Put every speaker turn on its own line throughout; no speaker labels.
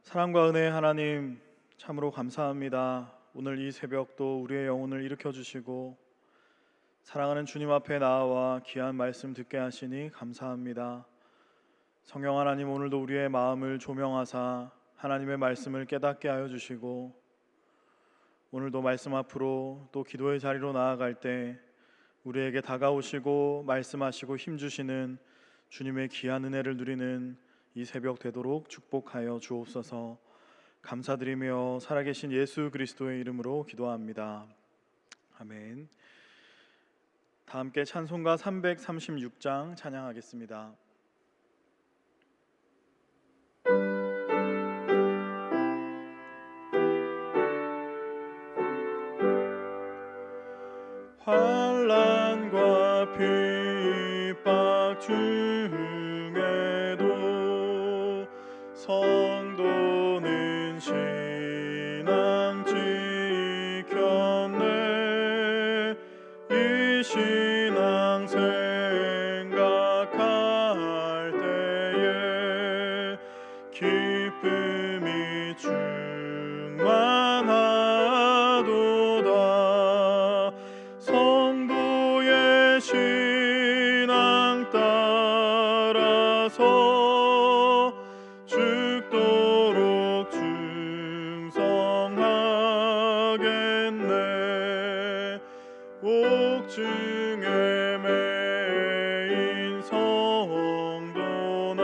사랑과 은혜의 하나님, 참으로 감사합니다. 오늘 이 새벽도 우리의 영혼을 일으켜 주시고 사랑하는 주님 앞에 나아와 귀한 말씀 듣게 하시니 감사합니다. 성령 하나님, 오늘도 우리의 마음을 조명하사 하나님의 말씀을 깨닫게 하여 주시고, 오늘도 말씀 앞으로 또 기도의 자리로 나아갈 때 우리에게 다가오시고 말씀하시고 힘주시는 주님의 귀한 은혜를 누리는 이 새벽 되도록 축복하여 주옵소서. 감사드리며 살아계신 예수 그리스도의 이름으로 기도합니다. 아멘. 다 함께 찬송가 336장 찬양하겠습니다. 환난과 핍박 중에도 성도는 신앙 지켰네. 이 신앙 생각할 때에 기쁨이 충만하도다. 성도의 신앙 따라서 죽도록 충성하겠네. 옥중에 매인 성도나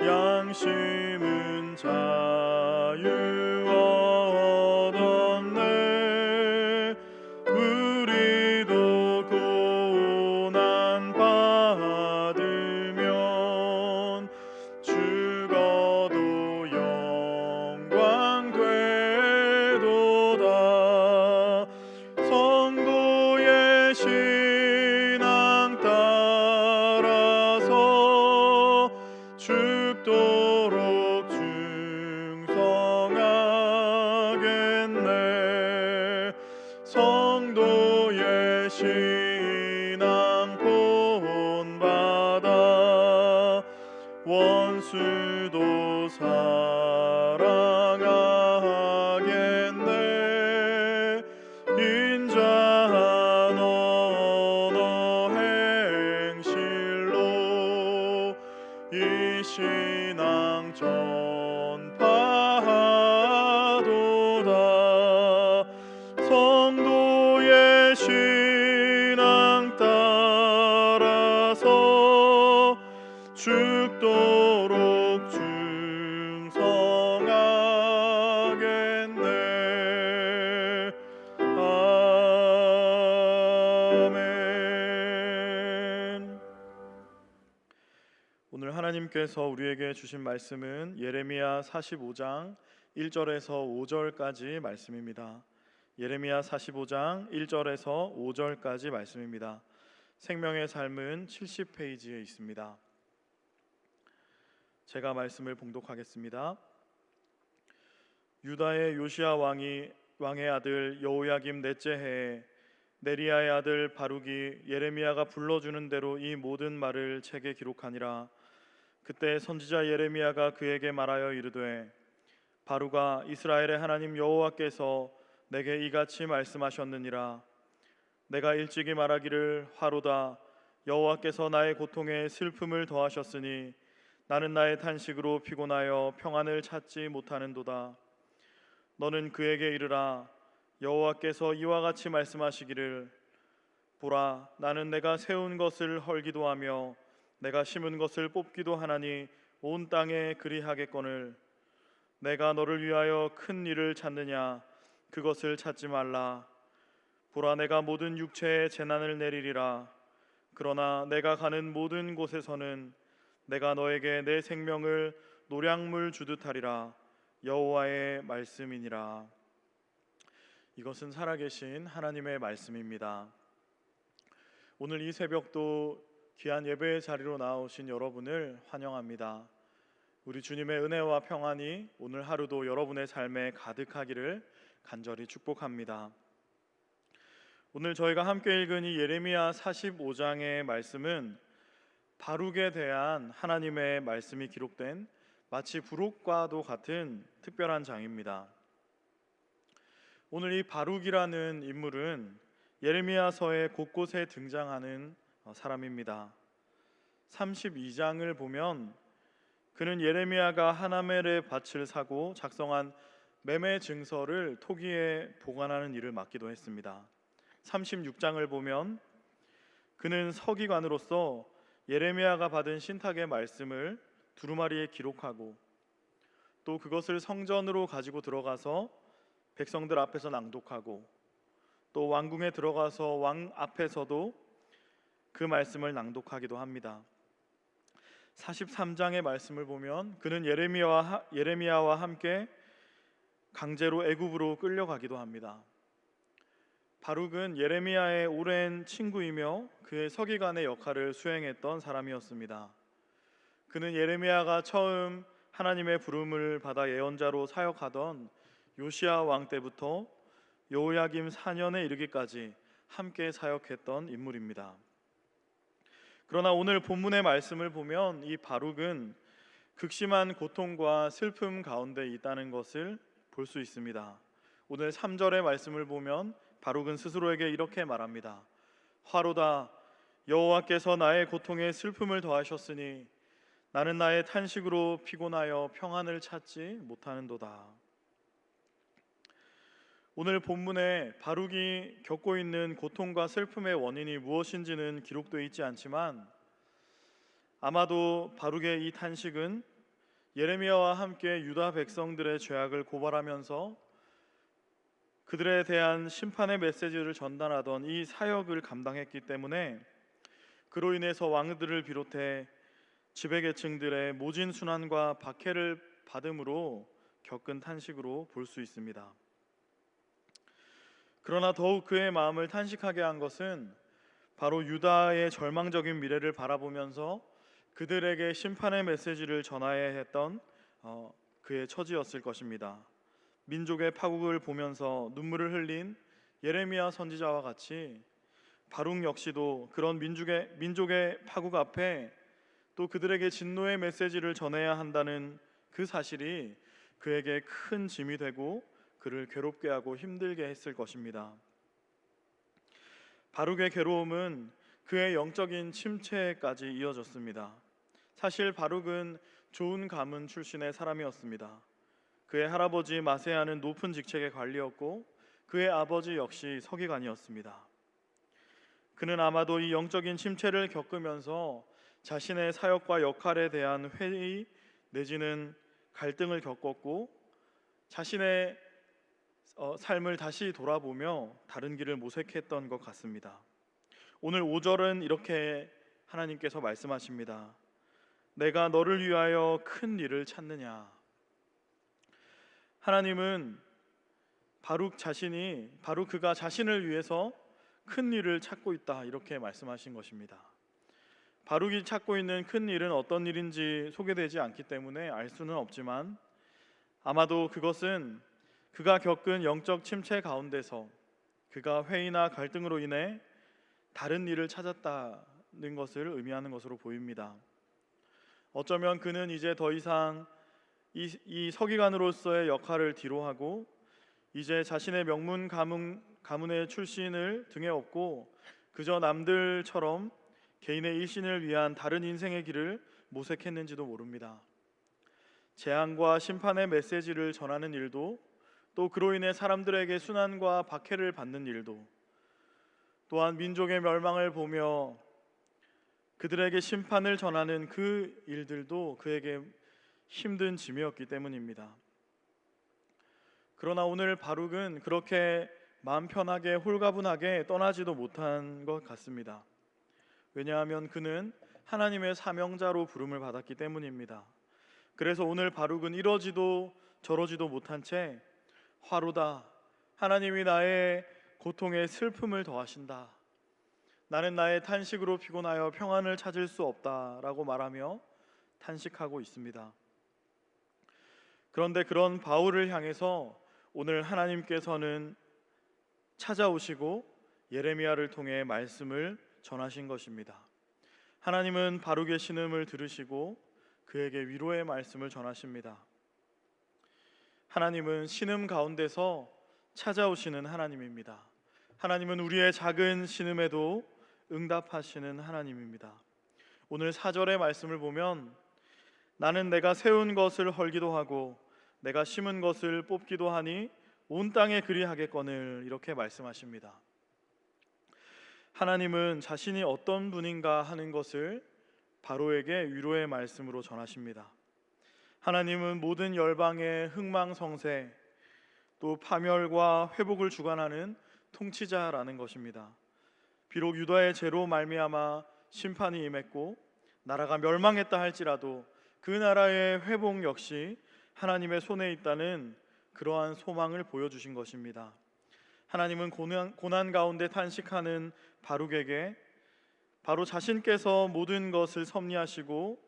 양심은 자유 얻었네. 우리도 고난 받으면 죽어도 영광 되도다. 성도의 신앙 따라서 죽도록 충성하겠네. 성도의 신앙 본받아 원수도 사랑하겠네. 인자한 언어 행실로 이 신앙 전파하도다. 성도의 신앙 따라서 죽도록 충성하겠네. 아멘. 오늘 하나님께서 우리에게 주신 말씀은 예레미야 45장 1절에서 5절까지 말씀입니다. 예레미야 45장 1절에서 5절까지 말씀입니다. 생명의 삶은 70페이지에 있습니다. 제가 말씀을 봉독하겠습니다. 유다의 요시야 왕의 아들 여호야김 넷째 해에 네리야의 아들 바룩이 예레미야가 불러주는 대로 이 모든 말을 책에 기록하니라. 그때 선지자 예레미야가 그에게 말하여 이르되, 바룩아, 이스라엘의 하나님 여호와께서 내게 이같이 말씀하셨느니라. 내가 일찍이 말하기를 화로다. 여호와께서 나의 고통에 슬픔을 더하셨으니 나는 나의 탄식으로 피곤하여 평안을 찾지 못하는도다. 너는 그에게 이르라. 여호와께서 이와 같이 말씀하시기를, 보라, 나는 내가 세운 것을 헐기도 하며 내가 심은 것을 뽑기도 하나니 온 땅에 그리하겠거늘. 내가 너를 위하여 큰 일을 찾느냐? 그것을 찾지 말라. 보라, 내가 모든 육체에 재난을 내리리라. 그러나 내가 가는 모든 곳에서는 내가 너에게 내 생명을 노량물 주듯 하리라. 여호와의 말씀이니라. 이것은 살아계신 하나님의 말씀입니다. 오늘 이 새벽도 귀한 예배의 자리로 나오신 여러분을 환영합니다. 우리 주님의 은혜와 평안이 오늘 하루도 여러분의 삶에 가득하기를 간절히 축복합니다. 오늘 저희가 함께 읽은 이 예레미야 45장의 말씀은 바룩에 대한 하나님의 말씀이 기록된 마치 부록과도 같은 특별한 장입니다. 오늘 이 바룩이라는 인물은 예레미야서의 곳곳에 등장하는 사람입니다. 32장을 보면 그는 예레미야가 하나멜의 밭을 사고 작성한 매매 증서를 토기에 보관하는 일을 맡기도 했습니다. 36장을 보면 그는 서기관으로서 예레미야가 받은 신탁의 말씀을 두루마리에 기록하고 또 그것을 성전으로 가지고 들어가서 백성들 앞에서 낭독하고 또 왕궁에 들어가서 왕 앞에서도 그 말씀을 낭독하기도 합니다. 43장의 말씀을 보면 그는 예레미야와 함께 강제로 애굽으로 끌려가기도 합니다. 바룩은 예레미야의 오랜 친구이며 그의 서기관의 역할을 수행했던 사람이었습니다. 그는 예레미야가 처음 하나님의 부름을 받아 예언자로 사역하던 요시야 왕 때부터 여호야김 4년에 이르기까지 함께 사역했던 인물입니다. 그러나 오늘 본문의 말씀을 보면 이 바룩은 극심한 고통과 슬픔 가운데 있다는 것을 볼 수 있습니다. 오늘 3절의 말씀을 보면 바룩은 스스로에게 이렇게 말합니다. 화로다, 여호와께서 나의 고통에 슬픔을 더하셨으니 나는 나의 탄식으로 피곤하여 평안을 찾지 못하는도다. 오늘 본문에 바룩이 겪고 있는 고통과 슬픔의 원인이 무엇인지는 기록되어 있지 않지만 아마도 바룩의 이 탄식은 예레미야와 함께 유다 백성들의 죄악을 고발하면서 그들에 대한 심판의 메시지를 전달하던 이 사역을 감당했기 때문에 그로 인해서 왕들을 비롯해 지배계층들의 모진 순환과 박해를 받음으로 겪은 탄식으로 볼 수 있습니다. 그러나 더욱 그의 마음을 탄식하게 한 것은 바로 유다의 절망적인 미래를 바라보면서 그들에게 심판의 메시지를 전하여야 했던 그의 처지였을 것입니다. 민족의 파국을 보면서 눈물을 흘린 예레미야 선지자와 같이 바룩 역시도 그런 민족의 파국 앞에 또 그들에게 진노의 메시지를 전해야 한다는 그 사실이 그에게 큰 짐이 되고 그를 괴롭게 하고 힘들게 했을 것입니다. 바룩의 괴로움은 그의 영적인 침체까지 이어졌습니다. 사실 바룩은 좋은 가문 출신의 사람이었습니다. 그의 할아버지 마세야는 높은 직책의 관리였고 그의 아버지 역시 서기관이었습니다. 그는 아마도 이 영적인 침체를 겪으면서 자신의 사역과 역할에 대한 회의 내지는 갈등을 겪었고 자신의 삶을 다시 돌아보며 다른 길을 모색했던 것 같습니다. 오늘 5절은 이렇게 하나님께서 말씀하십니다. 내가 너를 위하여 큰 일을 찾느냐. 하나님은 바룩 그가 자신을 위해서 큰 일을 찾고 있다 이렇게 말씀하신 것입니다. 바룩이 찾고 있는 큰 일은 어떤 일인지 소개되지 않기 때문에 알 수는 없지만 아마도 그것은 그가 겪은 영적 침체 가운데서 그가 회의나 갈등으로 인해 다른 일을 찾았다는 것을 의미하는 것으로 보입니다. 어쩌면 그는 이제 더 이상 이 서기관으로서의 역할을 뒤로하고 이제 자신의 명문 가문의 출신을 등에 업고 그저 남들처럼 개인의 일신을 위한 다른 인생의 길을 모색했는지도 모릅니다. 재앙과 심판의 메시지를 전하는 일도 또 그로 인해 사람들에게 순환과 박해를 받는 일도 또한 민족의 멸망을 보며 그들에게 심판을 전하는 그 일들도 그에게 힘든 짐이었기 때문입니다. 그러나 오늘 바룩은 그렇게 마음 편하게 홀가분하게 떠나지도 못한 것 같습니다. 왜냐하면 그는 하나님의 사명자로 부름을 받았기 때문입니다. 그래서 오늘 바룩은 이러지도 저러지도 못한 채 화로다, 하나님이 나의 고통에 슬픔을 더하신다. 나는 나의 탄식으로 피곤하여 평안을 찾을 수 없다라고 말하며 탄식하고 있습니다. 그런데 그런 바울을 향해서 오늘 하나님께서는 찾아오시고 예레미야를 통해 말씀을 전하신 것입니다. 하나님은 바룩의 신음을 들으시고 그에게 위로의 말씀을 전하십니다. 하나님은 신음 가운데서 찾아오시는 하나님입니다. 하나님은 우리의 작은 신음에도 응답하시는 하나님입니다. 오늘 4절의 말씀을 보면 나는 내가 세운 것을 헐기도 하고 내가 심은 것을 뽑기도 하니 온 땅에 그리하겠거늘, 이렇게 말씀하십니다. 하나님은 자신이 어떤 분인가 하는 것을 바로에게 위로의 말씀으로 전하십니다. 하나님은 모든 열방의 흥망성쇠, 또 파멸과 회복을 주관하는 통치자라는 것입니다. 비록 유다의 죄로 말미암아 심판이 임했고 나라가 멸망했다 할지라도 그 나라의 회복 역시 하나님의 손에 있다는 그러한 소망을 보여주신 것입니다. 하나님은 고난 가운데 탄식하는 바룩에게 바로 자신께서 모든 것을 섭리하시고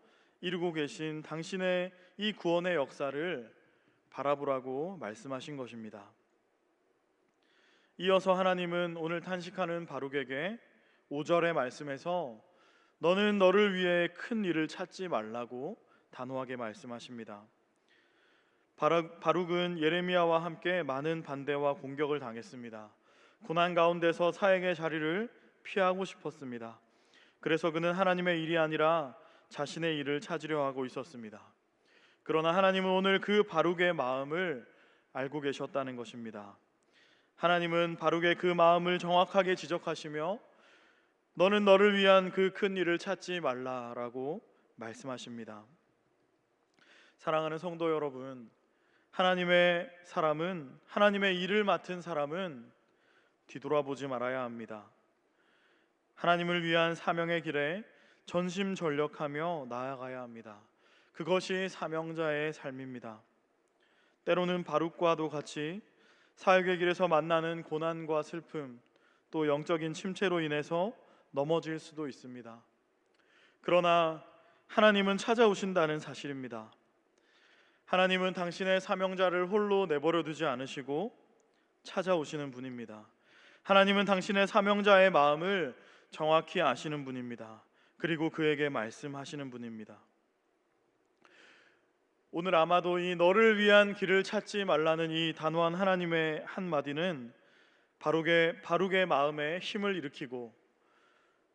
이루고 계신 당신의 이 구원의 역사를 바라보라고 말씀하신 것입니다. 이어서 하나님은 오늘 탄식하는 바룩에게 5절의 말씀에서 너는 너를 위해 큰 일을 찾지 말라고 단호하게 말씀하십니다. 바룩은 예레미야와 함께 많은 반대와 공격을 당했습니다. 고난 가운데서 사역의 자리를 피하고 싶었습니다. 그래서 그는 하나님의 일이 아니라 자신의 일을 찾으려 하고 있었습니다. 그러나 하나님은 오늘 그 바룩의 마음을 알고 계셨다는 것입니다. 하나님은 바룩의 그 마음을 정확하게 지적하시며 너는 너를 위한 그 큰 일을 찾지 말라라고 말씀하십니다. 사랑하는 성도 여러분, 하나님의 사람은, 하나님의 일을 맡은 사람은 뒤돌아보지 말아야 합니다. 하나님을 위한 사명의 길에 전심전력하며 나아가야 합니다. 그것이 사명자의 삶입니다. 때로는 바룩과도 같이 사역의 길에서 만나는 고난과 슬픔, 또 영적인 침체로 인해서 넘어질 수도 있습니다. 그러나 하나님은 찾아오신다는 사실입니다. 하나님은 당신의 사명자를 홀로 내버려 두지 않으시고 찾아오시는 분입니다. 하나님은 당신의 사명자의 마음을 정확히 아시는 분입니다. 그리고 그에게 말씀하시는 분입니다. 오늘 아마도 이 너를 위한 길을 찾지 말라는 이 단호한 하나님의 한마디는 바룩의 마음에 힘을 일으키고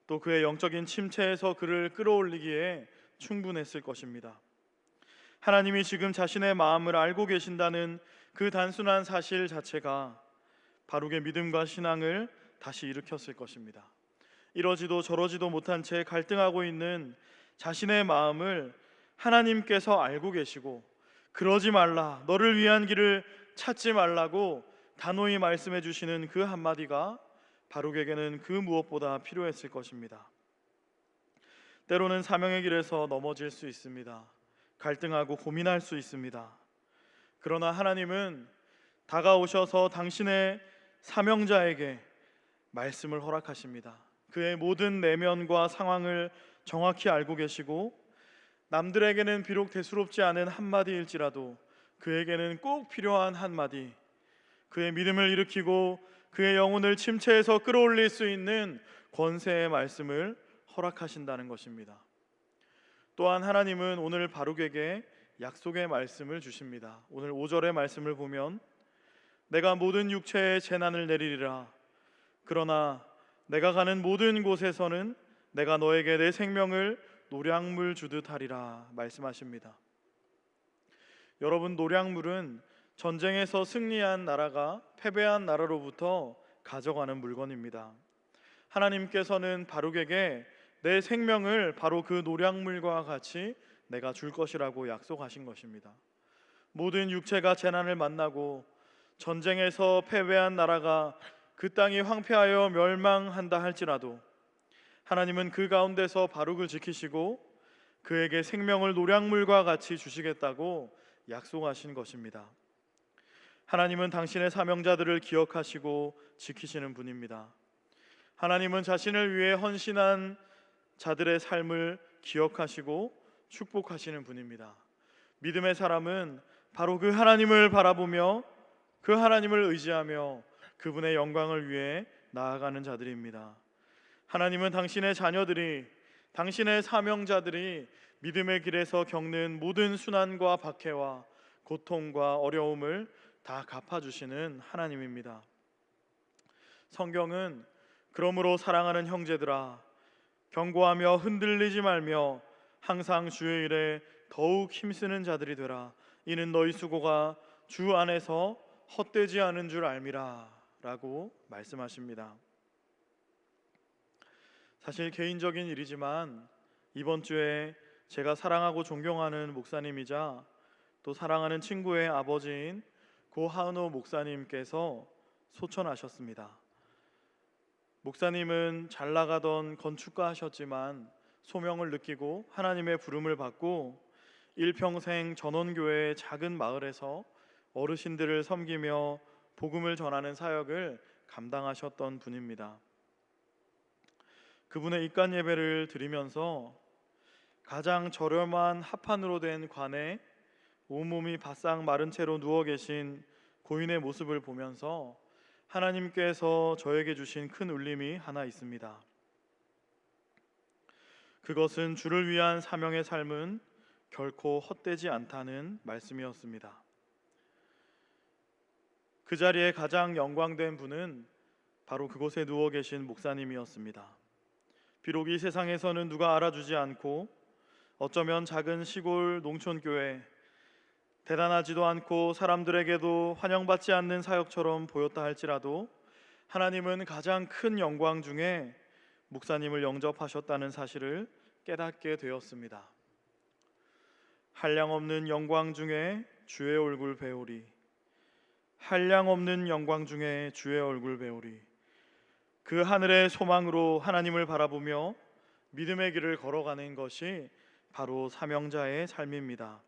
또 그의 영적인 침체에서 그를 끌어올리기에 충분했을 것입니다. 하나님이 지금 자신의 마음을 알고 계신다는 그 단순한 사실 자체가 바룩의 믿음과 신앙을 다시 일으켰을 것입니다. 이러지도 저러지도 못한 채 갈등하고 있는 자신의 마음을 하나님께서 알고 계시고 그러지 말라, 너를 위한 길을 찾지 말라고 단호히 말씀해 주시는 그 한마디가 바룩에게는 그 무엇보다 필요했을 것입니다. 때로는 사명의 길에서 넘어질 수 있습니다. 갈등하고 고민할 수 있습니다. 그러나 하나님은 다가오셔서 당신의 사명자에게 말씀을 허락하십니다. 그의 모든 내면과 상황을 정확히 알고 계시고 남들에게는 비록 대수롭지 않은 한마디일지라도 그에게는 꼭 필요한 한마디, 그의 믿음을 일으키고 그의 영혼을 침체에서 끌어올릴 수 있는 권세의 말씀을 허락하신다는 것입니다. 또한 하나님은 오늘 바룩에게 약속의 말씀을 주십니다. 오늘 5절의 말씀을 보면 내가 모든 육체에 재난을 내리리라. 그러나 내가 가는 모든 곳에서는 내가 너에게 내 생명을 노량물 주듯 하리라 말씀하십니다. 여러분, 노량물은 전쟁에서 승리한 나라가 패배한 나라로부터 가져가는 물건입니다. 하나님께서는 바룩에게 내 생명을 바로 그 노량물과 같이 내가 줄 것이라고 약속하신 것입니다. 모든 육체가 재난을 만나고 전쟁에서 패배한 나라가 그 땅이 황폐하여 멸망한다 할지라도 하나님은 그 가운데서 바룩을 지키시고 그에게 생명을 노량물과 같이 주시겠다고 약속하신 것입니다. 하나님은 당신의 사명자들을 기억하시고 지키시는 분입니다. 하나님은 자신을 위해 헌신한 자들의 삶을 기억하시고 축복하시는 분입니다. 믿음의 사람은 바로 그 하나님을 바라보며 그 하나님을 의지하며 그분의 영광을 위해 나아가는 자들입니다. 하나님은 당신의 자녀들이, 당신의 사명자들이 믿음의 길에서 겪는 모든 순환과 박해와 고통과 어려움을 다 갚아주시는 하나님입니다. 성경은 그러므로 사랑하는 형제들아 경고하며 흔들리지 말며 항상 주의 일에 더욱 힘쓰는 자들이 되라. 이는 너희 수고가 주 안에서 헛되지 않은 줄 알미라 라고 말씀하십니다. 사실 개인적인 일이지만 이번 주에 제가 사랑하고 존경하는 목사님이자 또 사랑하는 친구의 아버지인 고 하은호 목사님께서 소천하셨습니다. 목사님은 잘 나가던 건축가 하셨지만 소명을 느끼고 하나님의 부름을 받고 일평생 전원교회의 작은 마을에서 어르신들을 섬기며 복음을 전하는 사역을 감당하셨던 분입니다. 그분의 입간 예배를 드리면서 가장 저렴한 합판으로 된 관에 온몸이 바싹 마른 채로 누워 계신 고인의 모습을 보면서 하나님께서 저에게 주신 큰 울림이 하나 있습니다. 그것은 주를 위한 사명의 삶은 결코 헛되지 않다는 말씀이었습니다. 그 자리에 가장 영광된 분은 바로 그곳에 누워 계신 목사님이었습니다. 비록 이 세상에서는 누가 알아주지 않고 어쩌면 작은 시골 농촌교회, 대단하지도 않고 사람들에게도 환영받지 않는 사역처럼 보였다 할지라도 하나님은 가장 큰 영광 중에 목사님을 영접하셨다는 사실을 깨닫게 되었습니다. 한량없는 영광 중에 주의 얼굴 배우리, 한량없는 영광 중에 주의 얼굴 배우리. 그 하늘의 소망으로 하나님을 바라보며 믿음의 길을 걸어가는 것이 바로 사명자의 삶입니다.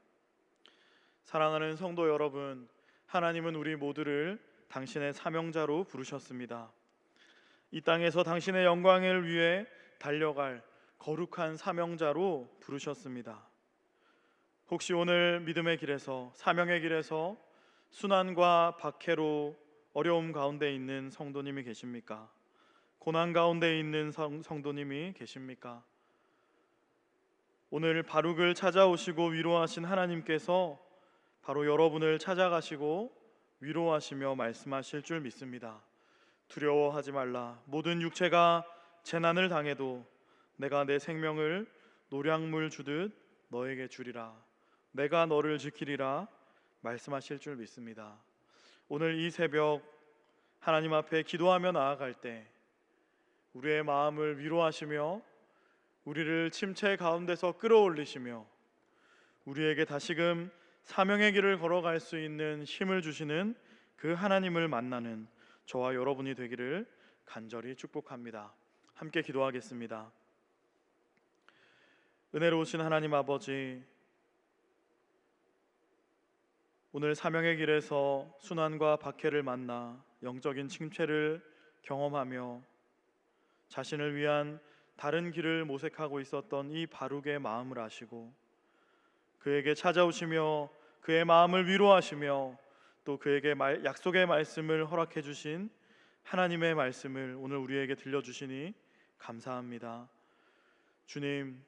사랑하는 성도 여러분, 하나님은 우리 모두를 당신의 사명자로 부르셨습니다. 이 땅에서 당신의 영광을 위해 달려갈 거룩한 사명자로 부르셨습니다. 혹시 오늘 믿음의 길에서, 사명의 길에서 순환과 박해로 어려움 가운데 있는 성도님이 계십니까? 고난 가운데 있는 성도님이 계십니까? 오늘 바룩을 찾아오시고 위로하신 하나님께서 바로 여러분을 찾아가시고 위로하시며 말씀하실 줄 믿습니다. 두려워하지 말라. 모든 육체가 재난을 당해도 내가 내 생명을 노량물 주듯 너에게 주리라. 내가 너를 지키리라 말씀하실 줄 믿습니다. 오늘 이 새벽 하나님 앞에 기도하며 나아갈 때 우리의 마음을 위로하시며 우리를 침체 가운데서 끌어올리시며 우리에게 다시금 사명의 길을 걸어갈 수 있는 힘을 주시는 그 하나님을 만나는 저와 여러분이 되기를 간절히 축복합니다. 함께 기도하겠습니다. 은혜로우신 하나님 아버지, 오늘 사명의 길에서 순환과 박해를 만나 영적인 침체를 경험하며 자신을 위한 다른 길을 모색하고 있었던 이 바룩의 마음을 아시고 그에게 찾아오시며 그의 마음을 위로하시며 또 그에게 약속의 말씀을 허락해 주신 하나님의 말씀을 오늘 우리에게 들려주시니 감사합니다. 주님,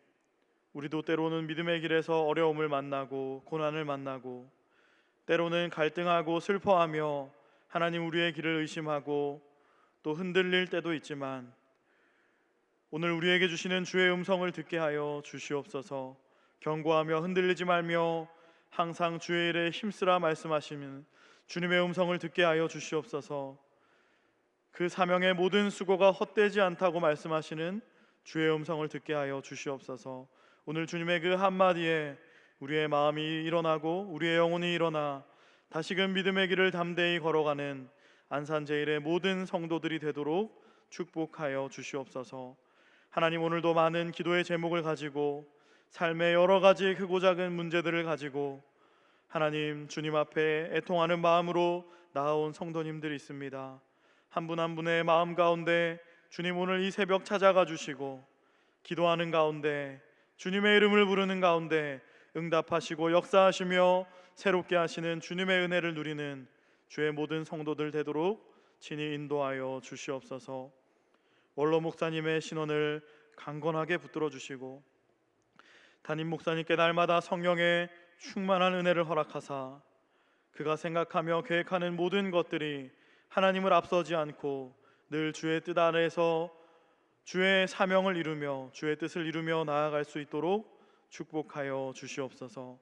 우리도 때로는 믿음의 길에서 어려움을 만나고 고난을 만나고 때로는 갈등하고 슬퍼하며 하나님 우리의 길을 의심하고 또 흔들릴 때도 있지만 오늘 우리에게 주시는 주의 음성을 듣게 하여 주시옵소서. 경고하며 흔들리지 말며 항상 주의 일에 힘쓰라 말씀하시는 주님의 음성을 듣게 하여 주시옵소서. 그 사명의 모든 수고가 헛되지 않다고 말씀하시는 주의 음성을 듣게 하여 주시옵소서. 오늘 주님의 그 한마디에 우리의 마음이 일어나고 우리의 영혼이 일어나 다시금 믿음의 길을 담대히 걸어가는 안산제일의 모든 성도들이 되도록 축복하여 주시옵소서. 하나님, 오늘도 많은 기도의 제목을 가지고 삶의 여러 가지 크고 작은 문제들을 가지고 하나님 주님 앞에 애통하는 마음으로 나아온 성도님들이 있습니다. 한 분 한 분의 마음 가운데 주님 오늘 이 새벽 찾아가 주시고 기도하는 가운데 주님의 이름을 부르는 가운데 응답하시고 역사하시며 새롭게 하시는 주님의 은혜를 누리는 주의 모든 성도들 되도록 친히 인도하여 주시옵소서. 원로 목사님의 신원을 강건하게 붙들어 주시고 담임 목사님께 날마다 성령의 충만한 은혜를 허락하사 그가 생각하며 계획하는 모든 것들이 하나님을 앞서지 않고 늘 주의 뜻 아래에서 주의 사명을 이루며 주의 뜻을 이루며 나아갈 수 있도록 축복하여 주시옵소서.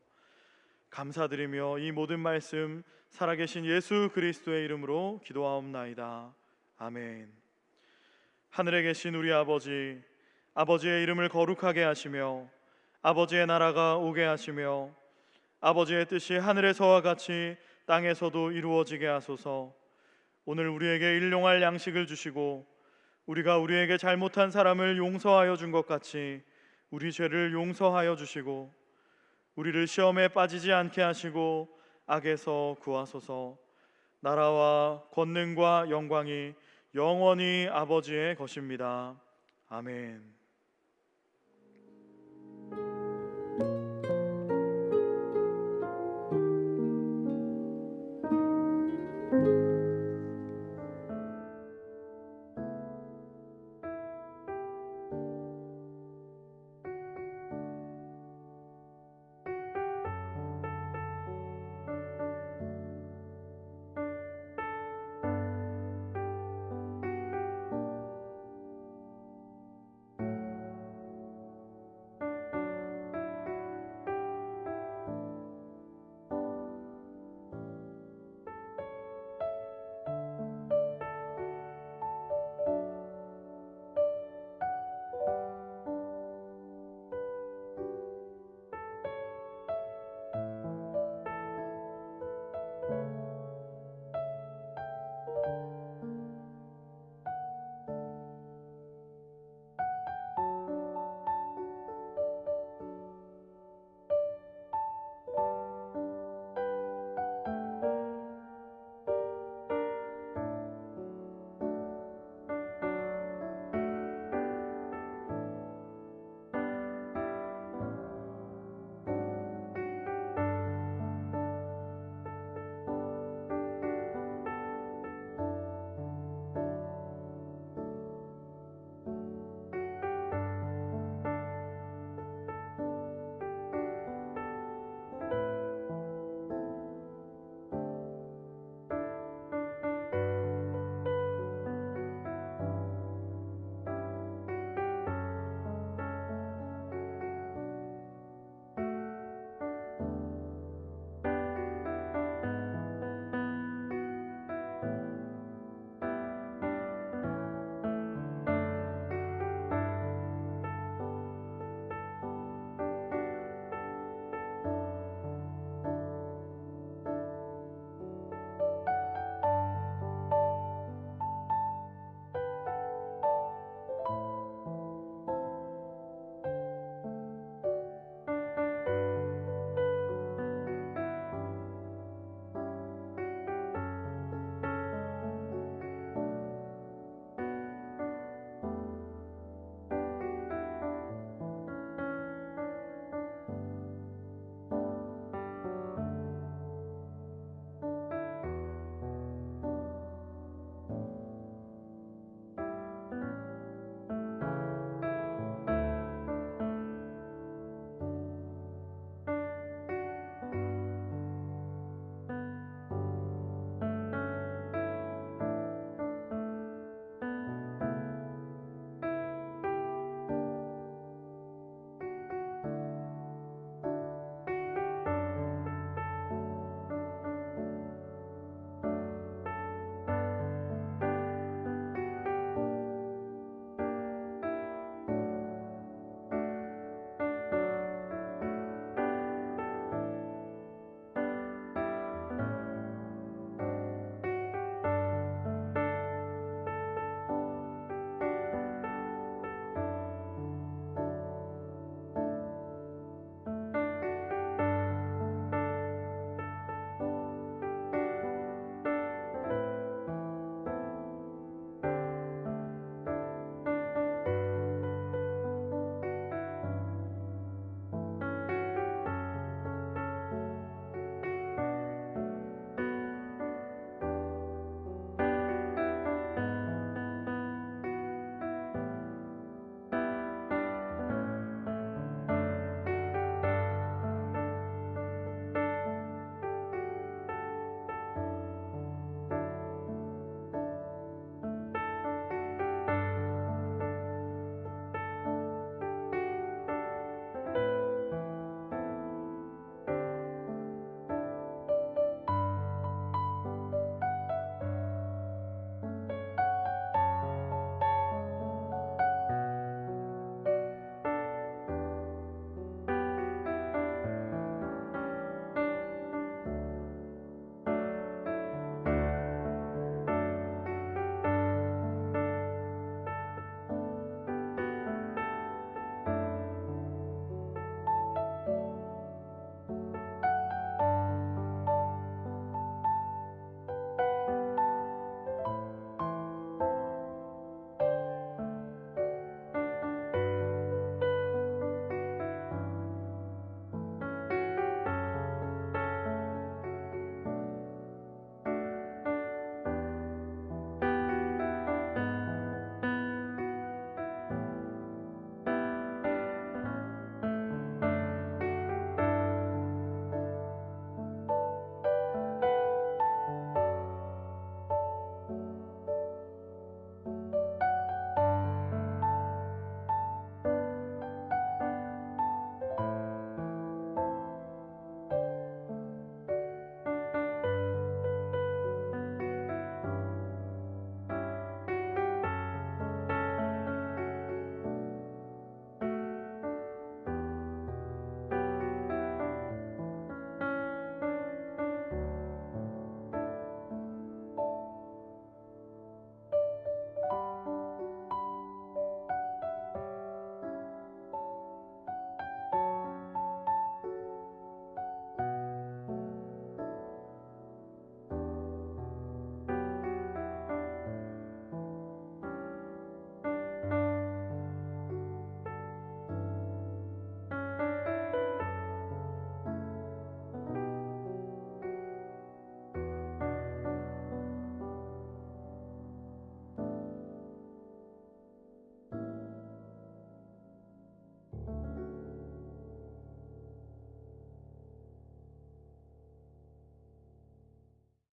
감사드리며 이 모든 말씀 살아계신 예수 그리스도의 이름으로 기도하옵나이다. 아멘. 하늘에 계신 우리 아버지, 아버지의 이름을 거룩하게 하시며 아버지의 나라가 오게 하시며 아버지의 뜻이 하늘에서와 같이 땅에서도 이루어지게 하소서. 오늘 우리에게 일용할 양식을 주시고 우리가 우리에게 잘못한 사람을 용서하여 준 것 같이 우리 죄를 용서하여 주시고 우리를 시험에 빠지지 않게 하시고 악에서 구하소서. 나라와 권능과 영광이 영원히 아버지의 것입니다. 아멘.